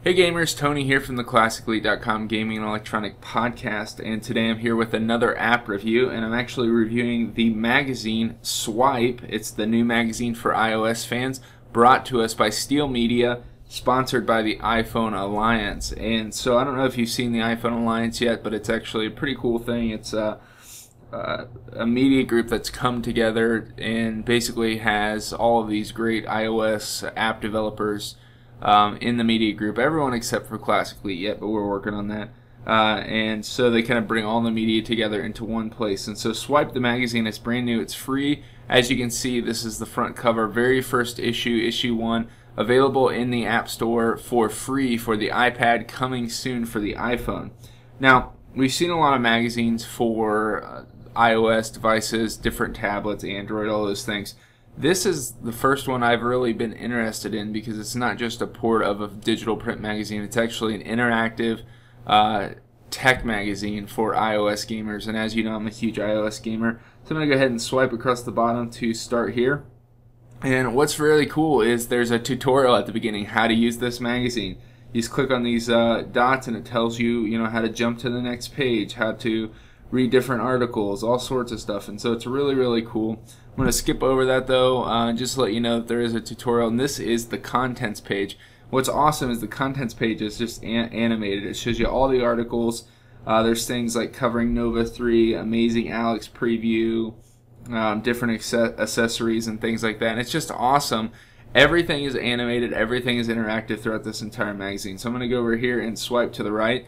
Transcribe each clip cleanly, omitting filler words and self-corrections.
Hey gamers, Tony here from the ClassicElite.com Gaming and Electronic Podcast, and today I'm here with another app review, and I'm actually reviewing the magazine Swipe. It's the new magazine for iOS fans, brought to us by Steel Media, sponsored by the iPhone Alliance. And so I don't know if you've seen the iPhone Alliance yet, but it's actually a pretty cool thing. It's a media group that's come together and basically has all of these great iOS app developers in the media group. Everyone except for Classic Elite yet, but we're working on that. And so they kind of bring all the media together into one place. And so Swipe the magazine is brand new. It's free. As you can see, this is the front cover. Very first issue, issue 1, available in the App Store for free for the iPad, coming soon for the iPhone. Now, we've seen a lot of magazines for iOS devices, different tablets, Android, all those things. This is the first one I've really been interested in because it's not just a port of a digital print magazine. It's actually an interactive tech magazine for iOS gamers. And as you know, I'm a huge iOS gamer. So I'm going to go ahead and swipe across the bottom to start here. And what's really cool is there's a tutorial at the beginning how to use this magazine. You just click on these dots and it tells you, how to jump to the next page, how to read different articles, all sorts of stuff. And so it's really, really cool. I'm going to skip over that though, just to let you know that there is a tutorial, and this is the contents page. What's awesome is the contents page is just animated. It shows you all the articles. There's things like covering Nova 3, Amazing Alex preview, different accessories and things like that. And it's just awesome. Everything is animated, everything is interactive throughout this entire magazine. So I'm going to go over here and swipe to the right.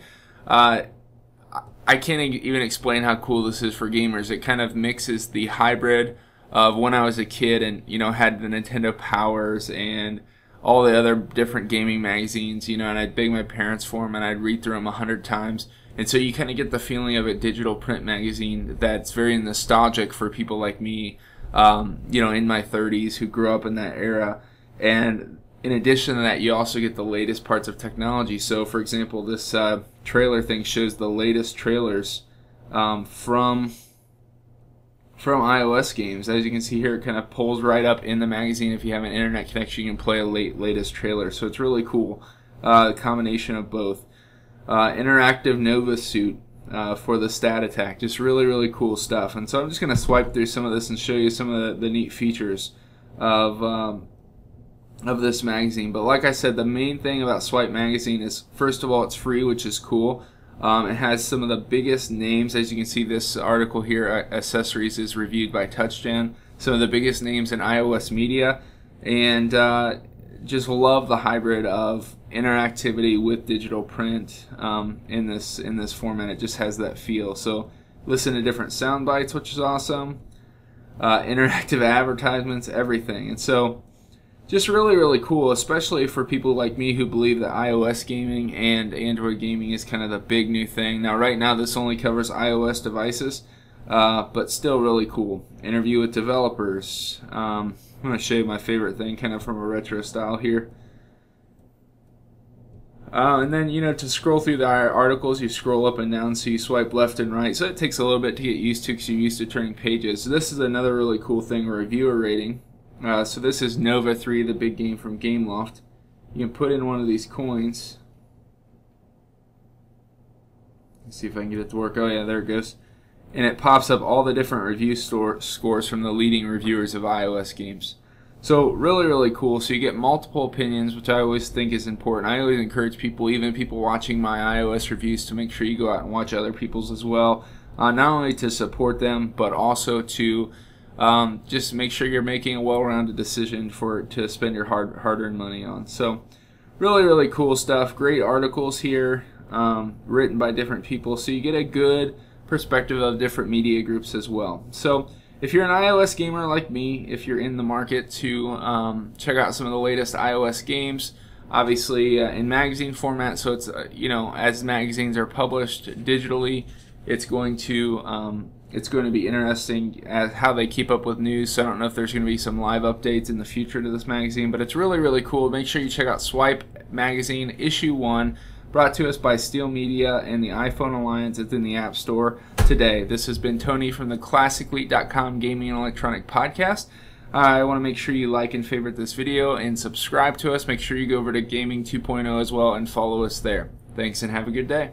I can't even explain how cool this is for gamers. It kind of mixes the hybrid of when I was a kid and had the Nintendo Powers and all the other different gaming magazines, and I'd beg my parents for them and I'd read through them 100 times. And so you kind of get the feeling of a digital print magazine that's very nostalgic for people like me, in my 30s who grew up in that era. And in addition to that, you also get the latest parts of technology. So, for example, this trailer thing shows the latest trailers from iOS games. As you can see here, it kind of pulls right up in the magazine. If you have an internet connection, you can play a latest trailer. So it's really cool. The combination of both. Interactive Nova suit for the stat attack. Just really, really cool stuff. And so I'm just going to swipe through some of this and show you some of the neat features of this magazine. But like I said, the main thing about Swipe magazine is, first of all, it's free, which is cool. It has some of the biggest names. As you can see, this article here, Accessories, is reviewed by TouchGen. Some of the biggest names in iOS media. And just love the hybrid of interactivity with digital print in this format. It just has that feel. So listen to different sound bites, which is awesome. Interactive advertisements, everything. And so just really, really cool, especially for people like me who believe that iOS gaming and Android gaming is kind of the big new thing. Now, right now, this only covers iOS devices, but still really cool. Interview with developers. I'm going to show you my favorite thing, kind of from a retro style here. And then, to scroll through the articles, you scroll up and down, so you swipe left and right. So it takes a little bit to get used to because you're used to turning pages. So this is another really cool thing, reviewer rating. So this is Nova 3, the big game from Gameloft. You can put in one of these coins. Let's see if I can get it to work. Oh yeah, there it goes. And it pops up all the different review scores from the leading reviewers of iOS games. So really, really cool. So you get multiple opinions, which I always think is important. I always encourage people, even people watching my iOS reviews, to make sure you go out and watch other people's as well. Not only to support them, but also to just make sure you're making a well-rounded decision to spend your hard-earned money on. So really, really cool stuff. Great articles here, written by different people, so you get a good perspective of different media groups as well. So if you're an iOS gamer like me, if you're in the market to check out some of the latest iOS games, obviously in magazine format, so it's as magazines are published digitally, it's going to be interesting as how they keep up with news. So I don't know if there's going to be some live updates in the future to this magazine, but it's really, really cool. Make sure you check out Swipe magazine issue 1, brought to us by Steel Media and the iPhone Alliance. It's in the App Store today. This has been Tony from the ClassicElite.com Gaming and Electronic Podcast. I want to make sure you like and favorite this video and subscribe to us. Make sure you go over to Gaming 2.0 as well and follow us there. Thanks and have a good day.